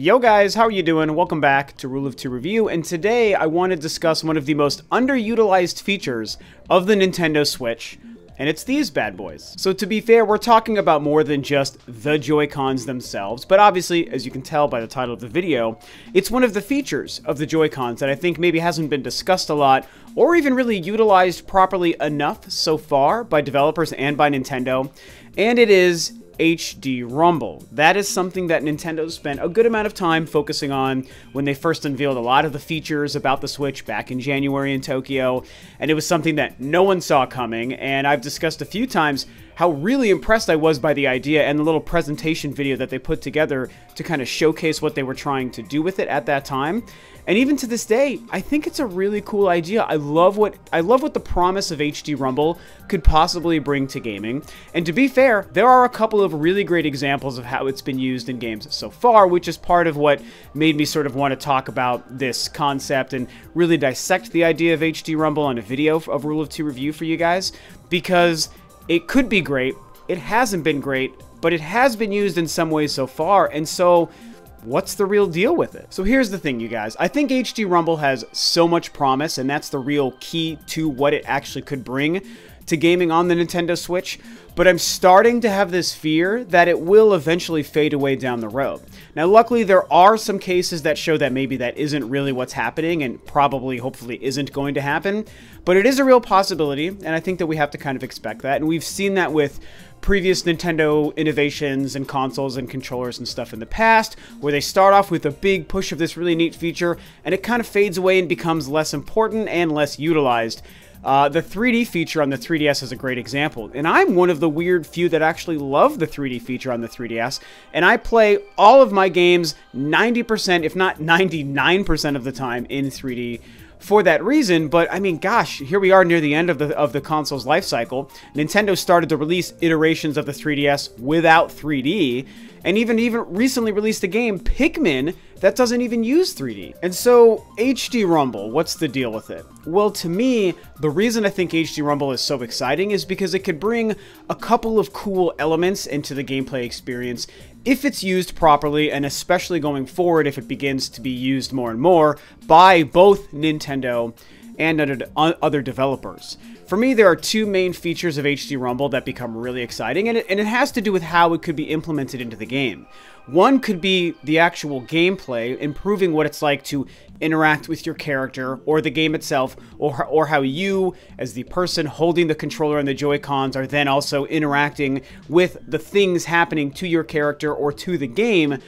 Yo guys, how are you doing? Welcome back to Rule of Two Review, and today I want to discuss one of the most underutilized features of the Nintendo Switch, and it's these bad boys. So to be fair, we're talking about more than just the Joy-Cons themselves, but obviously, as you can tell by the title of the video, it's one of the features of the Joy-Cons that I think maybe hasn't been discussed a lot, or even really utilized properly enough so far by developers and by Nintendo, and it is HD Rumble. That is something that Nintendo spent a good amount of time focusing on when they first unveiled a lot of the features about the Switch back in January in Tokyo, and it was something that no one saw coming, and I've discussed a few times how really impressed I was by the idea and the little presentation video that they put together to kind of showcase what they were trying to do with it at that time. And even to this day, I think it's a really cool idea. I love what the promise of HD Rumble could possibly bring to gaming. And to be fair, there are a couple of really great examples of how it's been used in games so far, which is part of what made me sort of want to talk about this concept and really dissect the idea of HD Rumble on a video of Rule of Two Review for you guys, because it could be great, it hasn't been great, but it has been used in some ways so far, and so what's the real deal with it? So here's the thing, you guys. I think HD Rumble has so much promise, and that's the real key to what it actually could bring to gaming on the Nintendo Switch, but I'm starting to have this fear that it will eventually fade away down the road. Now, luckily, there are some cases that show that maybe that isn't really what's happening, and probably, hopefully, isn't going to happen, but it is a real possibility, and I think that we have to kind of expect that, and we've seen that with previous Nintendo innovations and consoles and controllers and stuff in the past, where they start off with a big push of this really neat feature, and it kind of fades away and becomes less important and less utilized. The 3D feature on the 3DS is a great example, and I'm one of the weird few that actually love the 3D feature on the 3DS, and I play all of my games 90%, if not 99% of the time in 3D for that reason. But I mean, gosh, here we are near the end of the console's life cycle. Nintendo started to release iterations of the 3DS without 3D, and even recently released a game, Pikmin, that doesn't even use 3D. And so, HD Rumble, what's the deal with it? Well, to me, the reason I think HD Rumble is so exciting is because it could bring a couple of cool elements into the gameplay experience if it's used properly, and especially going forward if it begins to be used more and more by both Nintendo and other developers. For me, there are two main features of HD Rumble that become really exciting, and it has to do with how it could be implemented into the game. One could be the actual gameplay, improving what it's like to interact with your character, or the game itself, or how you, as the person holding the controller and the Joy-Cons, are then also interacting with the things happening to your character or to the game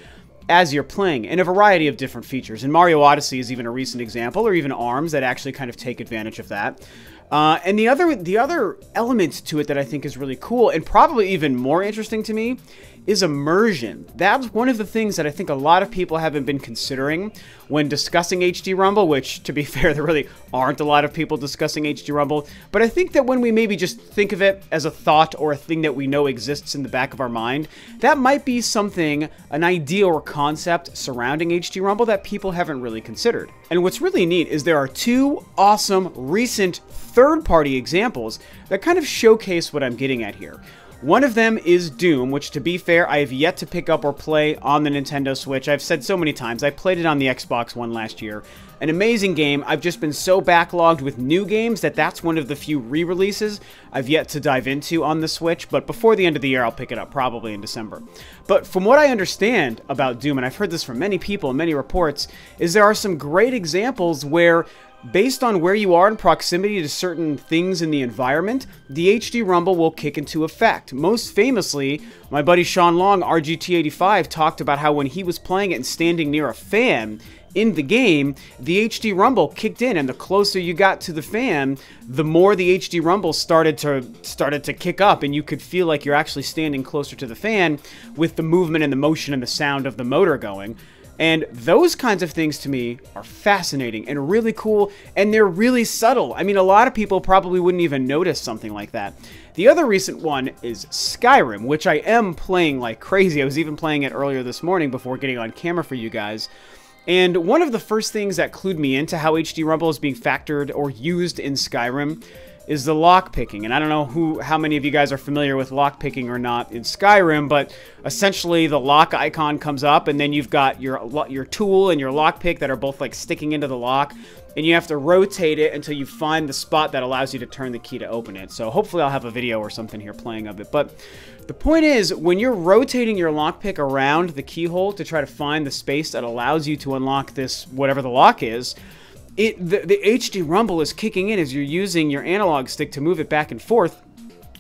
as you're playing, and a variety of different features. And Mario Odyssey is even a recent example, or even ARMS, that actually kind of take advantage of that. And the other element to it that I think is really cool, and probably even more interesting to me, is immersion. That's one of the things that I think a lot of people haven't been considering when discussing HD Rumble, which, to be fair, there really aren't a lot of people discussing HD Rumble, but I think that when we maybe just think of it as a thought or a thing that we know exists in the back of our mind, that might be something, an idea or concept surrounding HD Rumble that people haven't really considered. And what's really neat is there are two awesome recent third-party examples that kind of showcase what I'm getting at here. One of them is Doom, which, to be fair, I have yet to pick up or play on the Nintendo Switch. I've said so many times, I played it on the Xbox One last year. An amazing game. I've just been so backlogged with new games that that's one of the few re-releases I've yet to dive into on the Switch, but before the end of the year, I'll pick it up, probably in December. But from what I understand about Doom, and I've heard this from many people and many reports, is there are some great examples where, based on where you are in proximity to certain things in the environment, the HD Rumble will kick into effect. Most famously, my buddy Sean Long, RGT85, talked about how when he was playing it and standing near a fan in the game, the HD Rumble kicked in, and the closer you got to the fan, the more the HD Rumble started to kick up, and you could feel like you're actually standing closer to the fan with the movement and the motion and the sound of the motor going. And those kinds of things, to me, are fascinating and really cool, and they're really subtle. I mean, a lot of people probably wouldn't even notice something like that. The other recent one is Skyrim, which I am playing like crazy. I was even playing it earlier this morning before getting on camera for you guys. And one of the first things that clued me into how HD Rumble is being factored or used in Skyrim is the lock picking. And I don't know how many of you guys are familiar with lock picking or not in Skyrim, but essentially the lock icon comes up, and then you've got your tool and your lock pick that are both like sticking into the lock, and you have to rotate it until you find the spot that allows you to turn the key to open it. So hopefully I'll have a video or something here playing of it. But the point is, when you're rotating your lockpick around the keyhole to try to find the space that allows you to unlock this, whatever the lock is, the HD rumble is kicking in as you're using your analog stick to move it back and forth,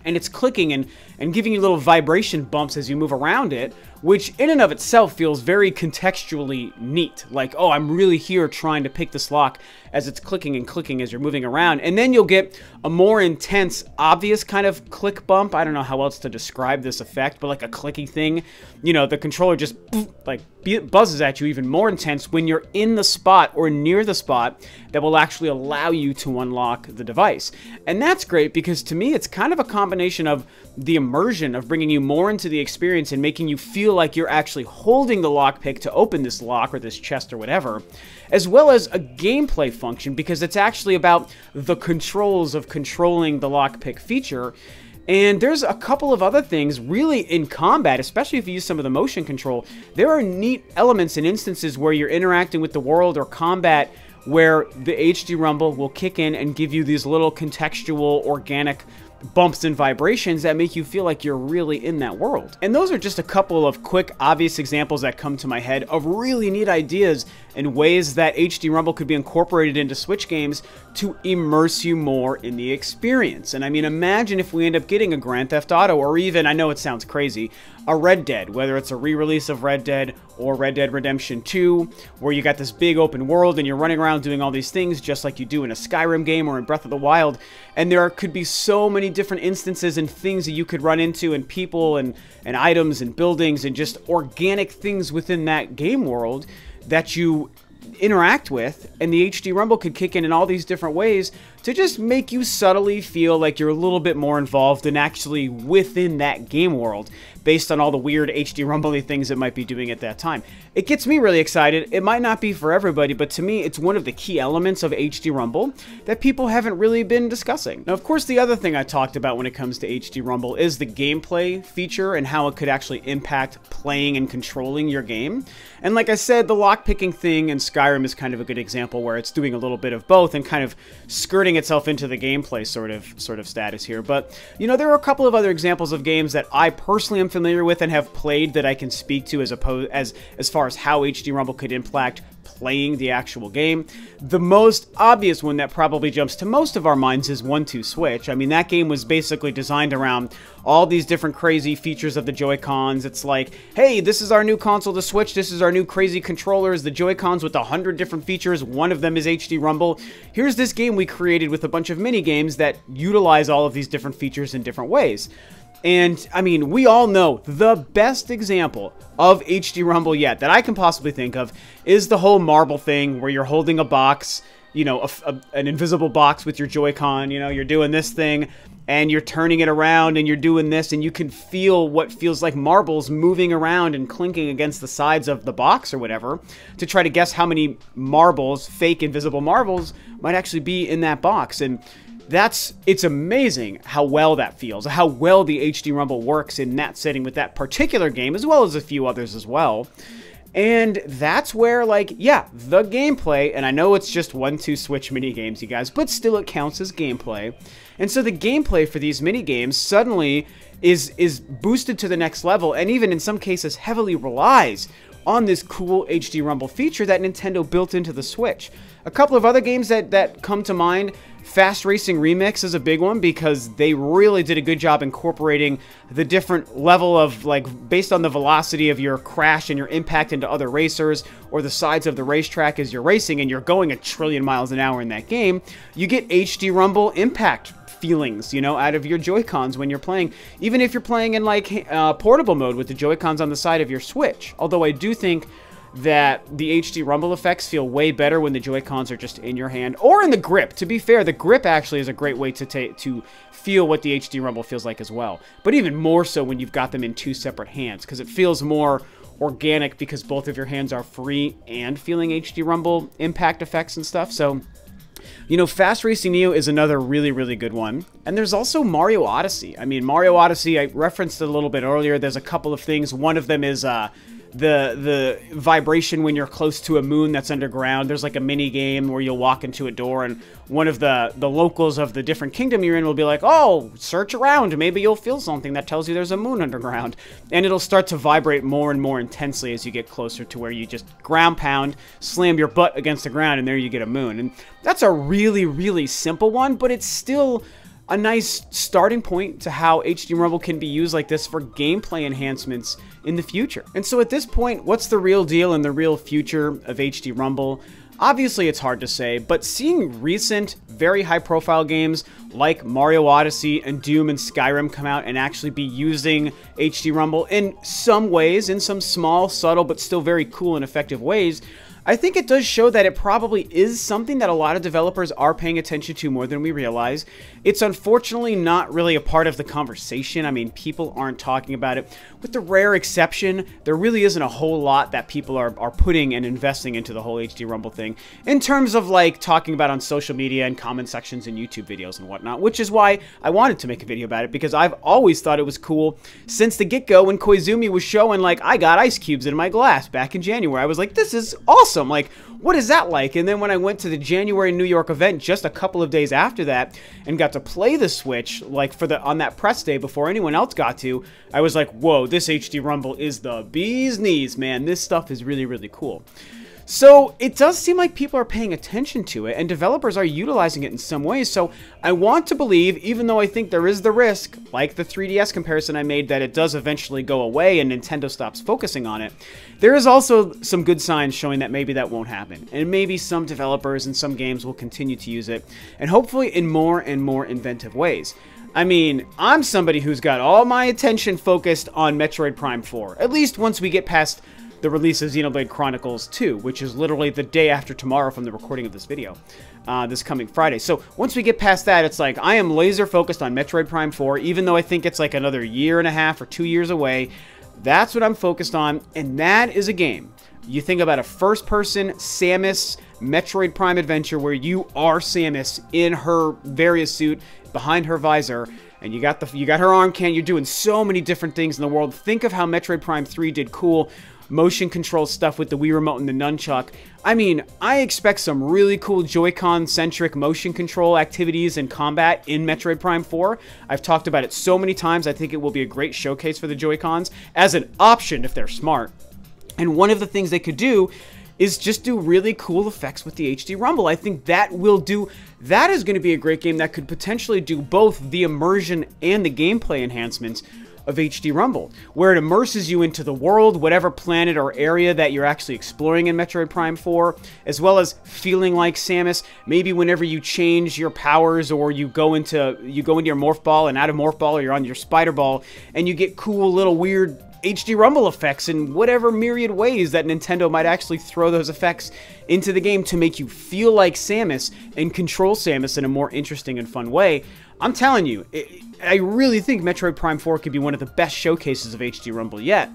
and it's clicking and giving you little vibration bumps as you move around it, which in and of itself feels very contextually neat. Like, oh, I'm really here trying to pick this lock as it's clicking and clicking as you're moving around. And then you'll get a more intense, obvious kind of click bump. I don't know how else to describe this effect, but like a clicky thing. You know, the controller just like buzzes at you even more intense when you're in the spot or near the spot that will actually allow you to unlock the device. And that's great because to me, it's kind of a combination of the immersion of bringing you more into the experience and making you feel like you're actually holding the lockpick to open this lock or this chest or whatever, as well as a gameplay function because it's actually about the controls of controlling the lockpick feature. And there's a couple of other things really in combat, especially if you use some of the motion control. There are neat elements and instances where you're interacting with the world or combat where the HD rumble will kick in and give you these little contextual, organic bumps and vibrations that make you feel like you're really in that world. And those are just a couple of quick, obvious examples that come to my head of really neat ideas and ways that HD rumble could be incorporated into Switch games to immerse you more in the experience. And I mean, imagine if we end up getting a Grand Theft Auto, or even, I know it sounds crazy, a Red Dead, whether it's a re-release of Red Dead or Red Dead Redemption 2, where you got this big open world and you're running around doing all these things just like you do in a Skyrim game or in Breath of the Wild. And there could be so many different instances and things that you could run into, and people and items and buildings and just organic things within that game world that you interact with, and the HD rumble could kick in all these different ways to just make you subtly feel like you're a little bit more involved and actually within that game world based on all the weird HD rumbly things it might be doing at that time. It gets me really excited. It might not be for everybody, but to me, it's one of the key elements of HD rumble that people haven't really been discussing. Now, of course, the other thing I talked about when it comes to HD rumble is the gameplay feature and how it could actually impact playing and controlling your game. And like I said, the lockpicking thing in Skyrim is kind of a good example where it's doing a little bit of both and kind of skirting itself into the gameplay sort of status here. But, you know, there are a couple of other examples of games that I personally am familiar with and have played that I can speak to as far as how HD rumble could impact playing the actual game. The most obvious one that probably jumps to most of our minds is 1-2-Switch. I mean, that game was basically designed around all these different crazy features of the Joy-Cons. It's like, hey, this is our new console, the Switch, this is our new crazy controllers, the Joy-Cons with 100 different features, one of them is HD rumble. Here's this game we created with a bunch of mini games that utilize all of these different features in different ways. And, I mean, we all know the best example of HD rumble yet that I can possibly think of is the whole marble thing where you're holding a box, you know, an invisible box with your Joy-Con, you know, you're doing this thing, and you're turning it around, and you're doing this, and you can feel what feels like marbles moving around and clinking against the sides of the box or whatever to try to guess how many marbles, fake invisible marbles, might actually be in that box. And it's amazing how well that feels, how well the HD rumble works in that setting with that particular game, as well as a few others as well. And that's where, like, yeah, the gameplay, and I know it's just 1-2-Switch mini games, you guys, but still it counts as gameplay. And so the gameplay for these mini games suddenly is boosted to the next level, and even in some cases heavily relies on this cool HD rumble feature that Nintendo built into the Switch. A couple of other games that come to mind, Fast Racing Remix is a big one because they really did a good job incorporating the different level of, like, based on the velocity of your crash and your impact into other racers or the sides of the racetrack as you're racing and you're going a trillion miles an hour in that game, you get HD rumble impact feelings, you know, out of your Joy-Cons when you're playing, even if you're playing in, like, portable mode with the Joy-Cons on the side of your Switch. Although I do think that the HD rumble effects feel way better when the Joy-Cons are just in your hand or in the grip. To be fair, the grip actually is a great way to feel what the HD rumble feels like as well. But even more so when you've got them in two separate hands, because it feels more organic because both of your hands are free and feeling HD rumble impact effects and stuff. So You know, Fast Racing Neo is another really, really good one. And there's also Mario Odyssey. I mean, Mario Odyssey, I referenced it a little bit earlier. There's a couple of things. One of them is the vibration when you're close to a moon that's underground. There's like a mini game where you'll walk into a door and one of the locals of the different kingdom you're in will be like, oh, search around, maybe you'll feel something that tells you there's a moon underground. And it'll start to vibrate more and more intensely as you get closer to where you just ground pound, slam your butt against the ground, and there you get a moon. And that's a really, really simple one, but it's still a nice starting point to how HD Rumble can be used like this for gameplay enhancements in the future. And so at this point, what's the real deal and the real future of HD Rumble? Obviously, it's hard to say, but seeing recent, very high-profile games like Mario Odyssey and Doom and Skyrim come out and actually be using HD Rumble in some ways, in some small, subtle, but still very cool and effective ways, I think it does show that it probably is something that a lot of developers are paying attention to more than we realize. It's unfortunately not really a part of the conversation. I mean, people aren't talking about it. With the rare exception, there really isn't a whole lot that people are putting and investing into the whole HD Rumble thing in terms of like talking about on social media and comment sections and YouTube videos and whatnot, which is why I wanted to make a video about it, because I've always thought it was cool since the get-go when Koizumi was showing like, I got ice cubes in my glass back in January. I was like, this is awesome. Like, what is that like? And then when I went to the January New York event just a couple of days after that and got to play the Switch like on that press day before anyone else got to, I was like, whoa, this HD Rumble is the bee's knees, man. This stuff is really, really cool. So it does seem like people are paying attention to it and developers are utilizing it in some ways. So I want to believe, even though I think there is the risk, like the 3DS comparison I made, that it does eventually go away and Nintendo stops focusing on it, there is also some good signs showing that maybe that won't happen. And maybe some developers and some games will continue to use it, and hopefully in more and more inventive ways. I mean, I'm somebody who's got all my attention focused on Metroid Prime 4, at least once we get past the release of Xenoblade Chronicles 2, which is literally the day after tomorrow from the recording of this video, this coming Friday. So once we get past that, it's like I am laser focused on Metroid Prime 4, even though I think it's like another year and a half or 2 years away. That's what I'm focused on, and that is a game. You think about a first-person Samus Metroid Prime adventure where you are Samus in her various suit, behind her visor, and you got her arm can. You're doing so many different things in the world. Think of how Metroid Prime 3 did cool motion control stuff with the Wii Remote and the Nunchuck. I mean, I expect some really cool Joy-Con-centric motion control activities and combat in Metroid Prime 4. I've talked about it so many times. I think it will be a great showcase for the Joy-Cons as an option if they're smart. And one of the things they could do is just do really cool effects with the HD Rumble. I think that is going to be a great game that could potentially do both the immersion and the gameplay enhancements of HD Rumble, where it immerses you into the world, whatever planet or area that you're actually exploring in Metroid Prime 4, as well as feeling like Samus. Maybe whenever you change your powers or you go into your Morph Ball and out of Morph Ball, or you're on your Spider Ball, and you get cool little weird HD Rumble effects in whatever myriad ways that Nintendo might actually throw those effects into the game to make you feel like Samus and control Samus in a more interesting and fun way. I'm telling you, I really think Metroid Prime 4 could be one of the best showcases of HD Rumble yet.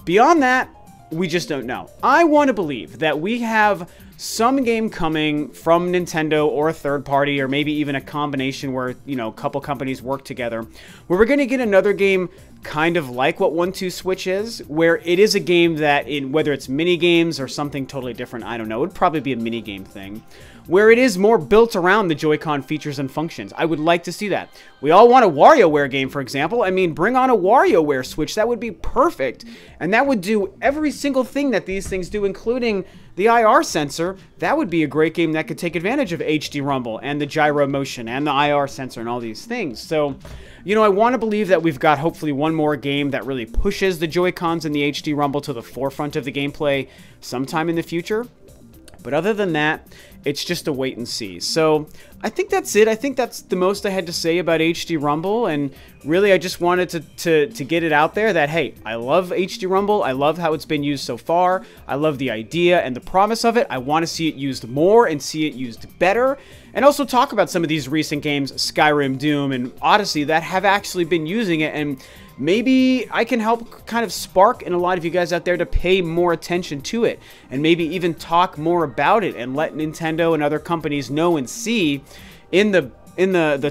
Beyond that, we just don't know. I want to believe that we have some game coming from Nintendo or a third party, or maybe even a combination where, you know, a couple companies work together, where we're going to get another game kind of like what 1-2 Switch is, where it is a game that, whether it's mini games or something totally different, I don't know, it would probably be a mini game thing, where it is more built around the Joy-Con features and functions. I would like to see that. We all want a WarioWare game, for example. I mean, bring on a WarioWare Switch. That would be perfect. And that would do every single thing that these things do, including the IR sensor. That would be a great game that could take advantage of HD Rumble and the gyro motion and the IR sensor and all these things. So, you know, I want to believe that we've got hopefully one more game that really pushes the Joy-Cons and the HD Rumble to the forefront of the gameplay sometime in the future. But other than that, it's just a wait and see. So I think that's it. I think that's the most I had to say about HD Rumble. And really, I just wanted to get it out there that, hey, I love HD Rumble. I love how it's been used so far. I love the idea and the promise of it. I want to see it used more and see it used better. And also talk about some of these recent games, Skyrim, Doom, and Odyssey, that have actually been using it and maybe I can help kind of spark in a lot of you guys out there to pay more attention to it, and maybe even talk more about it and let Nintendo and other companies know and see in the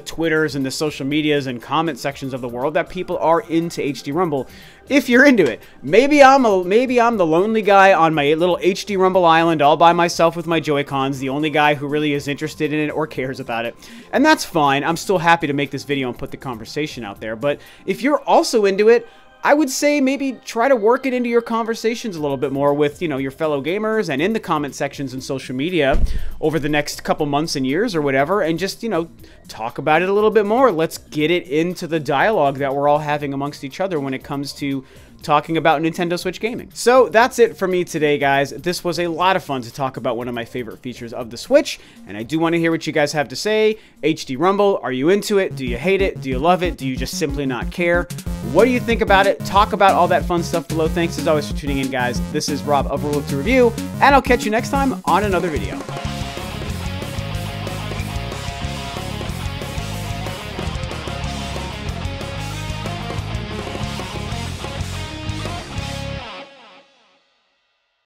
Twitters and the social medias and comment sections of the world that people are into HD Rumble. If you're into it, maybe I'm the lonely guy on my little HD Rumble island all by myself with my Joy-Cons, the only guy who really is interested in it or cares about it. And that's fine. I'm still happy to make this video and put the conversation out there. But if you're also into it, I would say maybe try to work it into your conversations a little bit more with, you know, your fellow gamers and in the comment sections and social media over the next couple months and years or whatever, and just, you know, talk about it a little bit more. Let's get it into the dialogue that we're all having amongst each other when it comes to talking about Nintendo Switch gaming. So that's it for me today, guys. This was a lot of fun to talk about one of my favorite features of the Switch, and I do want to hear what you guys have to say. HD Rumble, are you into it? Do you hate it? Do you love it? Do you just simply not care? What do you think about it? Talk about all that fun stuff below. Thanks as always for tuning in, guys. This is Rob of Rule of Two Review, and I'll catch you next time on another video.